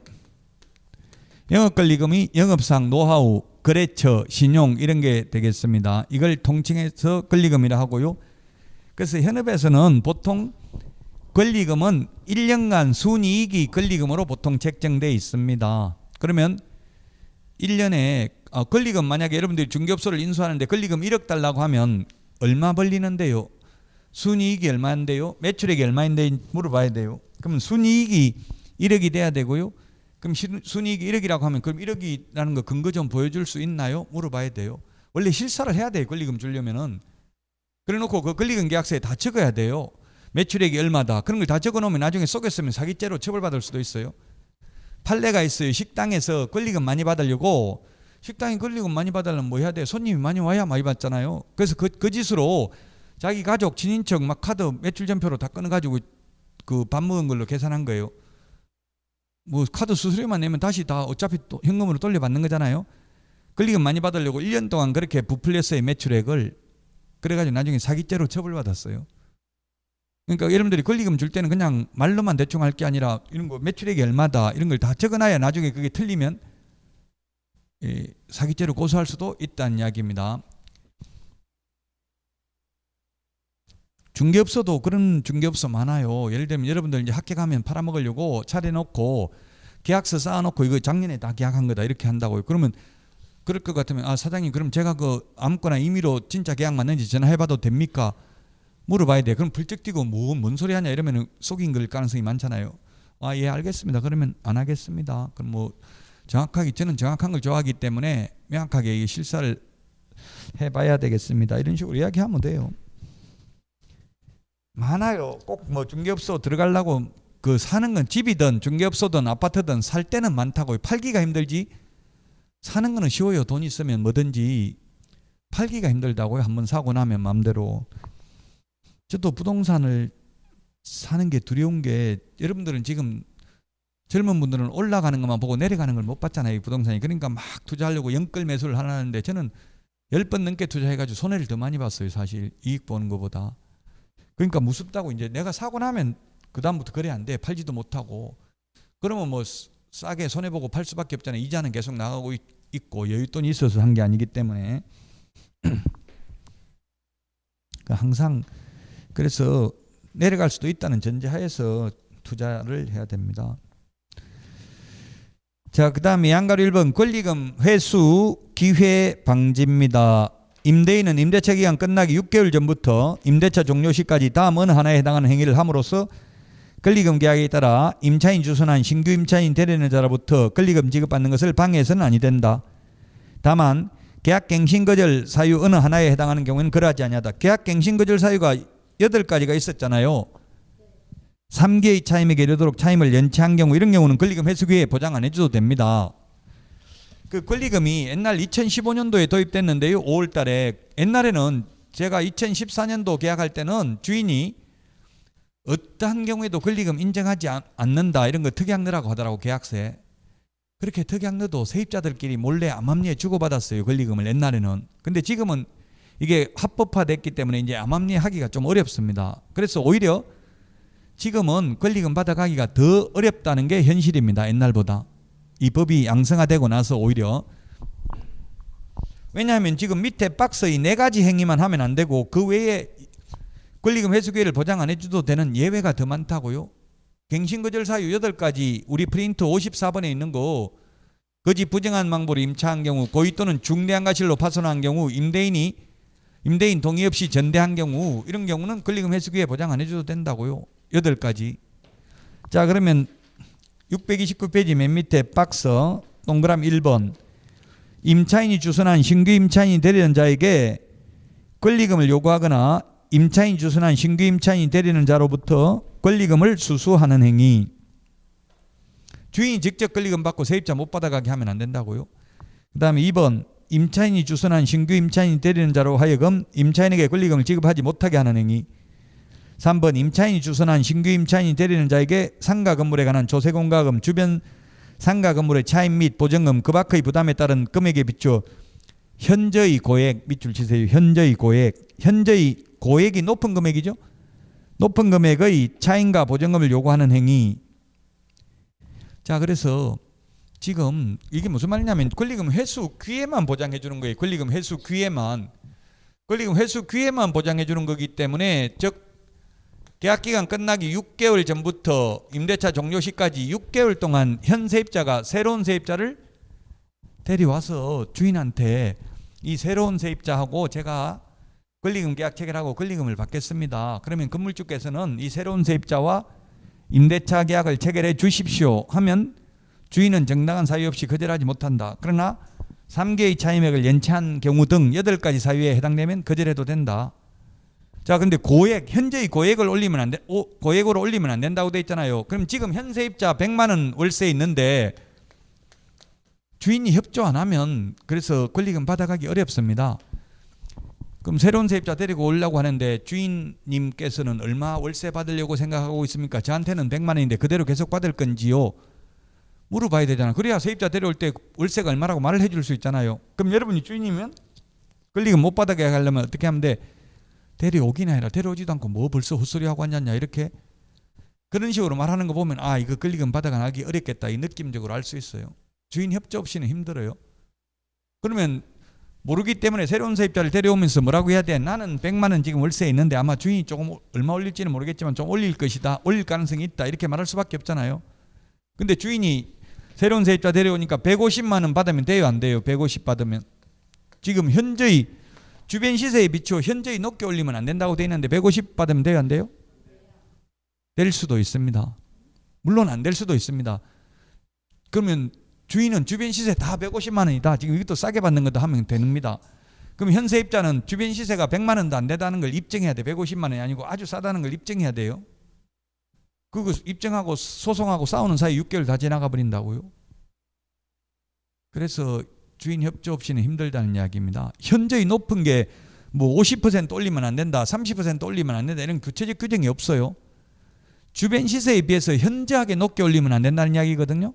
영업 권리금이 영업상 노하우, 거래처, 신용 이런 게 되겠습니다. 이걸 통칭해서 권리금이라 하고요. 그래서 현업에서는 보통 권리금은 1년간 순이익이 권리금으로 보통 책정되어 있습니다. 그러면 1년에 권리금 만약에 여러분들이 중개업소를 인수하는데 권리금 1억 달라고 하면 얼마 벌리는데요? 순이익이 얼마인데요? 매출액이 얼마인데 물어봐야 돼요. 그러면 순이익이 1억이 돼야 되고요. 그럼 순이익이 1억이라고 하면 그럼 1억이라는 거 근거 좀 보여줄 수 있나요? 물어봐야 돼요. 원래 실사를 해야 돼요. 권리금 주려면은. 그래놓고 그 권리금 계약서에 다 적어야 돼요. 매출액이 얼마다. 그런 걸 다 적어놓으면 나중에 속였으면 사기죄로 처벌받을 수도 있어요. 판례가 있어요. 식당에서 권리금 많이 받으려고 식당이 권리금 많이 받으려면 뭐 해야 돼? 손님이 많이 와야 많이 받잖아요. 그래서 그 짓으로 자기 가족, 친인척 막 카드 매출전표로 다 끊어가지고 그 밥 먹은 걸로 계산한 거예요. 뭐 카드 수수료만 내면 다시 다 어차피 또 현금으로 돌려받는 거잖아요. 권리금 많이 받으려고 1년 동안 그렇게 부풀렸어요. 매출액을. 그래가지고 나중에 사기죄로 처벌받았어요. 그러니까 여러분들이 권리금 줄 때는 그냥 말로만 대충 할 게 아니라 이런 거 매출액이 얼마다 이런 걸 다 적어놔야 나중에 그게 틀리면 사기죄로 고소할 수도 있다는 이야기입니다. 중개업소도 그런 중개업소 많아요. 예를 들면 여러분들 이제 합격하면 팔아먹으려고 차려놓고 계약서 쌓아놓고 이거 작년에 다 계약한 거다 이렇게 한다고요. 그러면 그럴 것 같으면 사장님 그럼 제가 그 아무거나 임의로 진짜 계약 맞는지 전화해봐도 됩니까? 물어봐야 돼. 그럼 불쩍 뛰고 뭔 소리 하냐 이러면 속인 걸 가능성이 많잖아요. 예 알겠습니다. 그러면 안 하겠습니다. 그럼 뭐 정확하게 저는 정확한 걸 좋아하기 때문에 명확하게 실사를 해봐야 되겠습니다. 이런 식으로 이야기하면 돼요. 많아요. 꼭 뭐 중개업소 들어가려고 그 사는 건 집이든 중개업소든 아파트든 살 때는 많다고요. 팔기가 힘들지 사는 거는 쉬워요. 돈 있으면 뭐든지. 팔기가 힘들다고요. 한번 사고 나면 마음대로. 저도 부동산을 사는 게 두려운 게 여러분들은 지금 젊은 분들은 올라가는 것만 보고 내려가는 걸 못 봤잖아요. 이 부동산이. 그러니까 막 투자하려고 연끌 매수를 하는데 저는 10번 넘게 투자해가지고 손해를 더 많이 봤어요. 사실 이익 보는 것보다. 그러니까 무섭다고 이제 내가 사고 나면 그 다음부터 거래 안 돼. 팔지도 못하고. 그러면 뭐 싸게 손해보고 팔 수밖에 없잖아요. 이자는 계속 나가고 있고 여윳돈이 있어서 한 게 아니기 때문에. 항상 그래서 내려갈 수도 있다는 전제하에서 투자를 해야 됩니다. 자, 그 다음에 양가로 1번 권리금 회수 기회 방지입니다. 임대인은 임대차 기간 끝나기 6개월 전부터 임대차 종료 시까지 다음 어느 하나에 해당하는 행위를 함으로써 권리금 계약에 따라 임차인 주선한 신규 임차인 대리는 자로부터 권리금 지급받는 것을 방해해서는 아니 된다. 다만 계약 갱신 거절 사유 어느 하나에 해당하는 경우에는 그러하지 아니하다. 계약 갱신 거절 사유가 8가지가 있었잖아요. 3개의 차임에게 이르도록 차임을 연체한 경우 이런 경우는 권리금 회수 기회에 보장 안 해줘도 됩니다. 그 권리금이 옛날 2015년도에 도입됐는데요. 5월 달에. 옛날에는 제가 2014년도 계약할 때는 주인이 어떠한 경우에도 권리금 인정하지 않는다 이런 거 특약 넣으라고 하더라고. 계약서에. 그렇게 특약 넣어도 세입자들끼리 몰래 암암리에 주고받았어요. 권리금을 옛날에는. 근데 지금은 이게 합법화됐기 때문에 이제 암암리에 하기가 좀 어렵습니다. 그래서 오히려 지금은 권리금 받아가기가 더 어렵다는 게 현실입니다. 옛날보다. 이 법이 양성화되고 나서 오히려. 왜냐하면 지금 밑에 박스의 4가지 행위만 하면 안 되고 그 외에 권리금 회수 기회를 보장 안 해줘도 되는 예외가 더 많다고요. 갱신거절 사유 8가지 우리 프린트 54번에 있는 거 거짓 부정한 망보로 임차한 경우 고의 또는 중대한 과실로 파손한 경우 임대인 동의 없이 전대한 경우 이런 경우는 권리금 회수 기회 보장 안 해줘도 된다고요. 8가지. 자 그러면 629페이지 맨 밑에 박스 동그라미 1번 임차인이 주선한 신규 임차인이 되려는 자에게 권리금을 요구하거나 임차인이 주선한 신규 임차인이 되려는 자로부터 권리금을 수수하는 행위. 주인이 직접 권리금 받고 세입자 못 받아가게 하면 안 된다고요. 그 다음에 2번 임차인이 주선한 신규 임차인이 되려는 자로 하여금 임차인에게 권리금을 지급하지 못하게 하는 행위. 3번 임차인이 주선한 신규 임차인이 되려는 자에게 상가 건물에 관한 조세공과금, 주변 상가 건물의 차임 및 보증금, 그 밖의 부담에 따른 금액에 비추어 현저히 고액 밑줄 치세요. 현저히 고액이 높은 금액이죠. 높은 금액의 차임과 보증금을 요구하는 행위. 자 그래서 지금 이게 무슨 말이냐면 권리금 회수 기회만 보장해 주는 거예요. 권리금 회수 기회만 보장해 주는 거기 때문에 즉 계약기간 끝나기 6개월 전부터 임대차 종료 시까지 6개월 동안 현 세입자가 새로운 세입자를 데려와서 주인한테 이 새로운 세입자하고 제가 권리금 계약 체결하고 권리금을 받겠습니다. 그러면 건물주께서는 이 새로운 세입자와 임대차 계약을 체결해 주십시오 하면 주인은 정당한 사유 없이 거절하지 못한다. 그러나 3개의 차임액을 연체한 경우 등 8가지 사유에 해당되면 거절해도 된다. 자, 근데 고액, 현재의 고액을 올리면 안 돼, 고액으로 올리면 안 된다고 돼 있잖아요. 그럼 지금 현 세입자 100만 원 월세 있는데 주인이 협조 안 하면 그래서 권리금 받아가기 어렵습니다. 그럼 새로운 세입자 데리고 오려고 하는데 주인님께서는 얼마 월세 받으려고 생각하고 있습니까? 저한테는 100만 원인데 그대로 계속 받을 건지요? 물어봐야 되잖아. 그래야 세입자 데려올 때 월세가 얼마라고 말을 해줄 수 있잖아요. 그럼 여러분이 주인이면 권리금 못 받게 하려면 어떻게 하면 돼? 데려오긴 아니라 데려오지도 않고 뭐 벌써 헛소리하고 앉았냐 이렇게 그런 식으로 말하는 거 보면 아 이거 권리금 받아가기 어렵겠다 이 느낌적으로 알 수 있어요. 주인 협조 없이는 힘들어요. 그러면 모르기 때문에 새로운 세입자를 데려오면서 뭐라고 해야 돼? 나는 100만 원 지금 월세에 있는데 아마 주인이 조금 얼마 올릴지는 모르겠지만 좀 올릴 것이다. 올릴 가능성이 있다. 이렇게 말할 수밖에 없잖아요. 근데 주인이 새로운 세입자 데려오니까 150만 원 받으면 돼요? 안 돼요? 150 받으면. 지금 현저히 주변 시세에 비추어 현저히 높게 올리면 안 된다고 돼 있는데 150 받으면 돼요? 안 돼요? 될 수도 있습니다. 물론 안 될 수도 있습니다. 그러면 주인은 주변 시세 다 150만 원이다. 지금 이것도 싸게 받는 것도 하면 됩니다. 그럼 현 세입자는 주변 시세가 100만 원도 안 된다는 걸 입증해야 돼. 150만 원이 아니고 아주 싸다는 걸 입증해야 돼요. 그거 입증하고 소송하고 싸우는 사이 6개월 다 지나가 버린다고요. 그래서 주인 협조 없이는 힘들다는 이야기입니다. 현저히 높은 게 뭐 50% 올리면 안 된다, 30% 올리면 안 된다 이런 구체적 규정이 없어요. 주변 시세에 비해서 현저하게 높게 올리면 안 된다는 이야기거든요.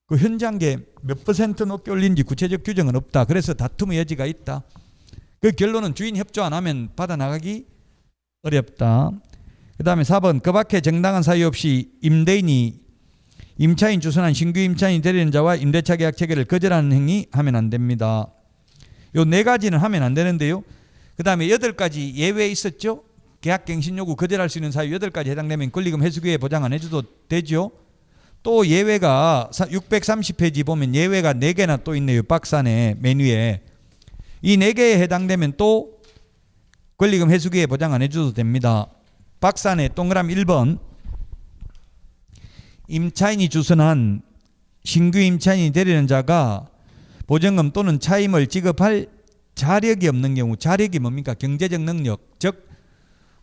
그 현저한 게 몇 퍼센트 높게 올린지 구체적 규정은 없다. 그래서 다툼의 여지가 있다. 그 결론은 주인 협조 안 하면 받아나가기 어렵다. 그 다음에 4번 그 밖에 정당한 사유 없이 임대인이 임차인 주선한 신규 임차인 대리는 자와 임대차 계약 체결을 거절하는 행위 하면 안 됩니다. 요 4가지는 하면 안 되는데요. 그 다음에 8가지 예외 있었죠. 계약갱신 요구 거절할 수 있는 사유 8가지 해당되면 권리금 회수기에 보장 안 해줘도 되죠. 또 예외가 630페이지 보면 예외가 4개나 또 있네요. 박스 안에 메뉴에. 이 4개에 해당되면 또 권리금 회수기에 보장 안 해줘도 됩니다. 박스 안에 동그라미 1번 임차인이 주선한 신규 임차인이 되려는 자가 보증금 또는 차임을 지급할 자력이 없는 경우. 자력이 뭡니까? 경제적 능력, 즉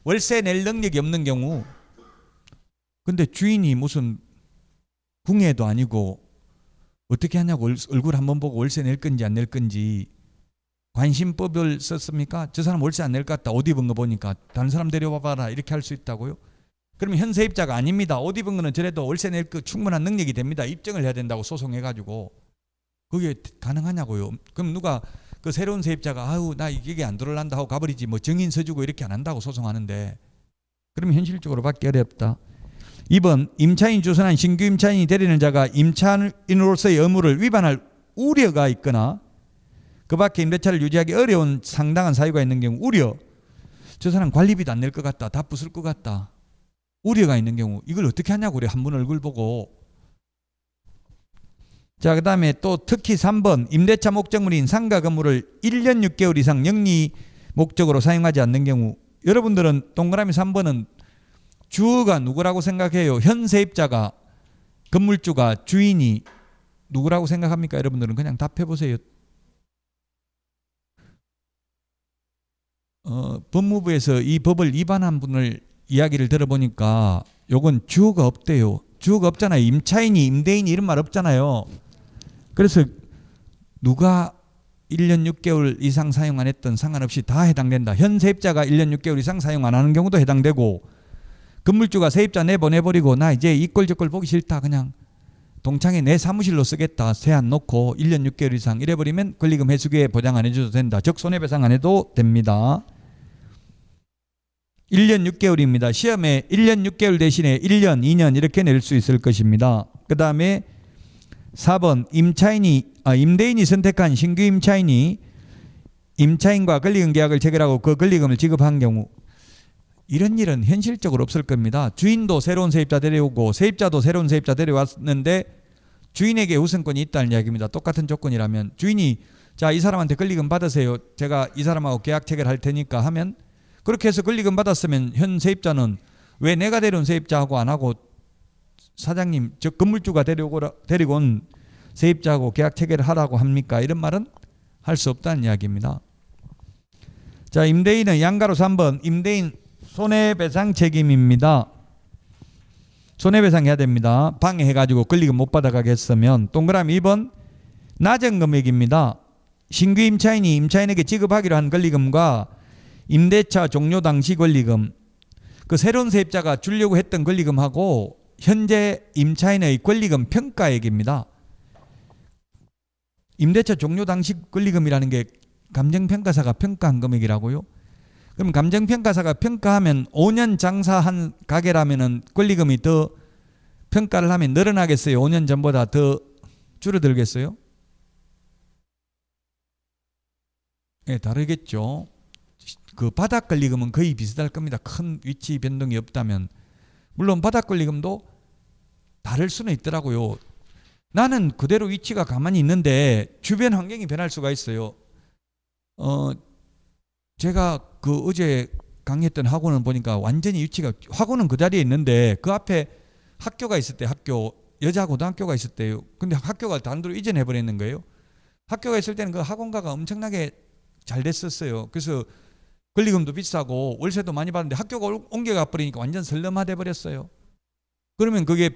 월세 낼 능력이 없는 경우. 근데 주인이 무슨 궁예도 아니고 어떻게 하냐고 얼굴 한번 보고 월세 낼 건지 안 낼 건지 관심법을 썼습니까? 저 사람 월세 안 낼 것 같다. 옷 입은 거 보니까 다른 사람 데려와봐라 이렇게 할 수 있다고요? 그러면 현 세입자가 아닙니다. 옷 입은 거는 저래도 월세 낼 그 충분한 능력이 됩니다. 입증을 해야 된다고 소송해가지고. 그게 가능하냐고요? 그럼 누가 그 새로운 세입자가 아유 나 이게 안 들어올란다 하고 가버리지 뭐 증인 서주고 이렇게 안 한다고 소송하는데 그러면 현실적으로 받기 어렵다. 2번 임차인 주선한 신규 임차인이 되려는 자가 임차인으로서의 의무를 위반할 우려가 있거나 그 밖에 임대차를 유지하기 어려운 상당한 사유가 있는 경우. 우려, 저 사람 관리비도 안 낼 것 같다, 다 부술 것 같다, 우려가 있는 경우. 이걸 어떻게 하냐고 그래. 한 번 얼굴 보고. 자, 그 다음에 또 특히 3번 임대차 목적물인 상가 건물을 1년 6개월 이상 영리 목적으로 사용하지 않는 경우. 여러분들은 동그라미 3번은 주어가 누구라고 생각해요? 현 세입자가, 건물주가, 주인이 누구라고 생각합니까? 여러분들은 그냥 답해보세요. 법무부에서 이 법을 위반한 분을 이야기를 들어보니까 요건 주어가 없대요. 주어가 없잖아요. 임차인이, 임대인이 이런 말 없잖아요. 그래서 누가 1년 6개월 이상 사용 안 했던 상관없이 다 해당된다. 현 세입자가 1년 6개월 이상 사용 안 하는 경우도 해당되고, 건물주가 세입자 내보내버리고 나 이제 이 꼴 저 꼴 보기 싫다, 그냥 동창회 내 사무실로 쓰겠다, 세안 놓고 1년 6개월 이상 이래버리면 권리금 회수기에 보장 안 해줘도 된다. 즉 손해배상 안 해도 됩니다. 1년 6개월입니다. 시험에 1년 6개월 대신에 1년, 2년 이렇게 낼 수 있을 것입니다. 그 다음에 4번 임대인이 선택한 신규 임차인이 임차인과 권리금 계약을 체결하고 그 권리금을 지급한 경우. 이런 일은 현실적으로 없을 겁니다. 주인도 새로운 세입자 데려오고 세입자도 새로운 세입자 데려왔는데 주인에게 우선권이 있다는 이야기입니다. 똑같은 조건이라면 주인이 자, 이 사람한테 권리금 받으세요. 제가 이 사람하고 계약 체결할 테니까 하면 그렇게 해서 권리금 받았으면 현 세입자는 왜 내가 데려온 세입자하고 안 하고 사장님, 즉 건물주가 데리고 온 세입자하고 계약 체결을 하라고 합니까? 이런 말은 할 수 없다는 이야기입니다. 자, 임대인은 양가로 3번 임대인 손해배상 책임입니다. 손해배상 해야 됩니다. 방해해가지고 권리금 못 받아가게 했으면. 동그라미 2번 낮은 금액입니다. 신규 임차인이 임차인에게 지급하기로 한 권리금과 임대차 종료 당시 권리금, 그 새로운 세입자가 주려고 했던 권리금하고 현재 임차인의 권리금 평가액입니다. 임대차 종료 당시 권리금이라는 게 감정평가사가 평가한 금액이라고요. 그럼 감정평가사가 평가하면 5년 장사한 가게라면 권리금이 더 평가를 하면 늘어나겠어요? 5년 전보다 더 줄어들겠어요? 예, 다르겠죠. 그 바닥 권리금은 거의 비슷할 겁니다. 큰 위치 변동이 없다면. 물론 바닥 권리금도 다를 수는 있더라고요. 나는 그대로 위치가 가만히 있는데 주변 환경이 변할 수가 있어요. 제가 그 어제 강의했던 학원을 보니까 완전히 위치가, 학원은 그 자리에 있는데 그 앞에 학교가 있을 때, 학교 여자 고등학교가 있을 때요. 근데 학교가 단도로 이전해 버리는 거예요. 학교가 있을 때는 그 학원가가 엄청나게 잘 됐었어요. 그래서 권리금도 비싸고 월세도 많이 받는데 학교가 옮겨가 버리니까 완전 설렁화돼 버렸어요. 그러면 그게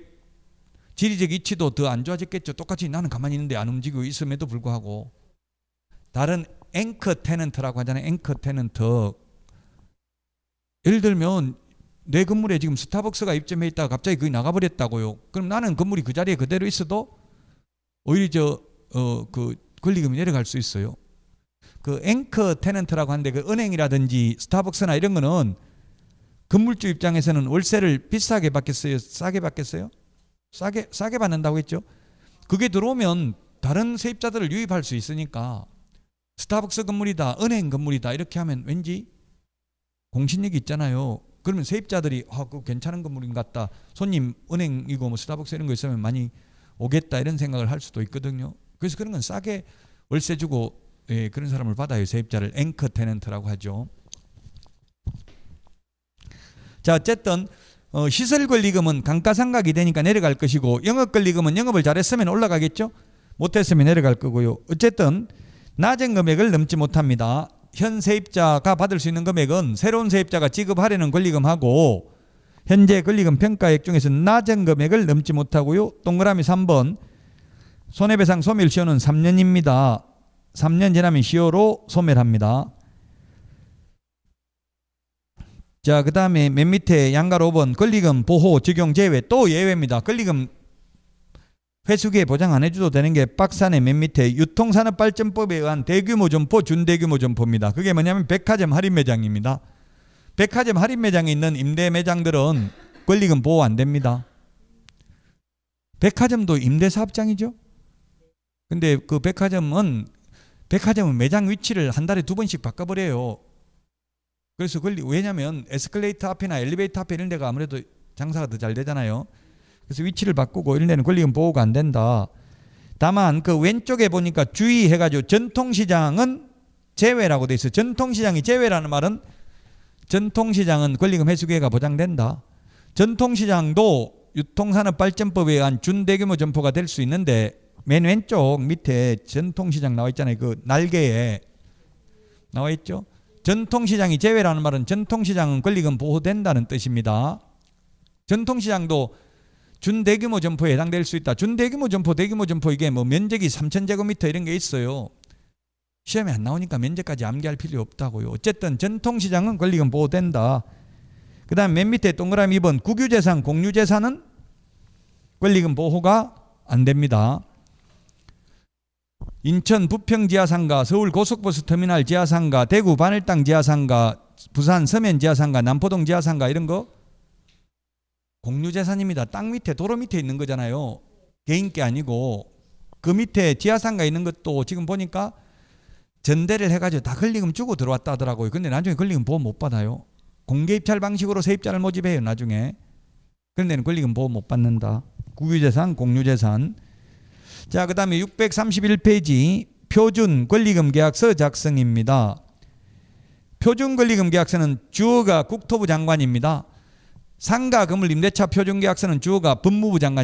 지리적 위치도 더 안 좋아졌겠죠. 똑같이 나는 가만히 있는데 안 움직이고 있음에도 불구하고. 다른 앵커 테넌트라고 하잖아요. 앵커 테넌트. 예를 들면 내 건물에 지금 스타벅스가 입점해 있다가 갑자기 거기 나가버렸다고요. 그럼 나는 건물이 그 자리에 그대로 있어도 오히려 그 권리금이 내려갈 수 있어요. 그 앵커 테넌트라고 하는데 그 은행이라든지 스타벅스나 이런 거는 건물주 입장에서는 월세를 비싸게 받겠어요? 싸게 받겠어요? 싸게 받는다고 했죠. 그게 들어오면 다른 세입자들을 유입할 수 있으니까 스타벅스 건물이다, 은행 건물이다 이렇게 하면 왠지 공신력이 있잖아요. 그러면 세입자들이 그거 괜찮은 건물인 것 같다. 손님 은행이고 뭐 스타벅스 이런 거 있으면 많이 오겠다 이런 생각을 할 수도 있거든요. 그래서 그런 건 싸게 월세 주고 그런 사람을 받아요. 세입자를 앵커 테넌트라고 하죠. 자, 어쨌든 시설 권리금은 감가상각이 되니까 내려갈 것이고 영업 권리금은 영업을 잘했으면 올라가겠죠. 못했으면 내려갈 거고요. 어쨌든 낮은 금액을 넘지 못합니다. 현 세입자가 받을 수 있는 금액은 새로운 세입자가 지급하려는 권리금하고 현재 권리금 평가액 중에서 낮은 금액을 넘지 못하고요. 동그라미 3번 손해배상 소멸시효는 3년입니다. 3년 지나면 시효로 소멸합니다. 자, 그 다음에 맨 밑에 양가로 5번 권리금 보호 적용 제외 또 예외입니다. 권리금 회수기에 보장 안 해줘도 되는 게 박스 안에 맨 밑에 유통산업발전법에 의한 대규모 점포, 준대규모 점포입니다. 그게 뭐냐면 백화점 할인 매장입니다. 백화점 할인 매장에 있는 임대 매장들은 권리금 보호 안 됩니다. 백화점도 임대사업장이죠. 근데 그 백화점은 매장 위치를 한 달에 2번씩 바꿔버려요. 그래서 왜냐면 에스컬레이터 앞이나 엘리베이터 앞에 이런 데가 아무래도 장사가 더 잘 되잖아요. 그래서 위치를 바꾸고 이런 데는 권리금 보호가 안 된다. 다만 그 왼쪽에 보니까 주의해가지고 전통시장은 제외라고 돼 있어요. 전통시장이 제외라는 말은 전통시장은 권리금 회수기회가 보장된다. 전통시장도 유통산업발전법에 의한 준대규모 점포가 될 수 있는데 맨 왼쪽 밑에 전통시장 나와 있잖아요. 그 날개에 나와 있죠. 전통시장이 제외라는 말은 전통시장은 권리금 보호된다는 뜻입니다. 전통시장도 준대규모 점포에 해당될 수 있다. 준대규모 점포, 대규모 점포 이게 뭐 면적이 3,000제곱미터 이런 게 있어요. 시험에 안 나오니까 면적까지 암기할 필요 없다고요. 어쨌든 전통시장은 권리금 보호된다. 그 다음 맨 밑에 동그라미 2번 국유재산, 공유재산은 권리금 보호가 안 됩니다. 인천 부평 지하상가, 서울 고속버스 터미널 지하상가, 대구 바늘땅 지하상가, 부산 서면 지하상가, 남포동 지하상가 이런 거 공유재산입니다. 땅 밑에 도로 밑에 있는 거잖아요. 개인 게 아니고 그 밑에 지하상가 있는 것도 지금 보니까 전대를 해가지고 다 권리금 주고 들어왔다 하더라고요. 근데 나중에 권리금 보호 못 받아요. 공개입찰 방식으로 세입자를 모집해요. 나중에. 그런 데는 권리금 보호 못 받는다. 국유재산, 공유재산. 자, 그다음에 631페이지 표준 권리금 계약서 작성입니다. 표준 권리금 계약서는 주어가 국토부 장관입니다. 상가 건물 임대차 표준 계약서는 주어가 법무부 장관입니다.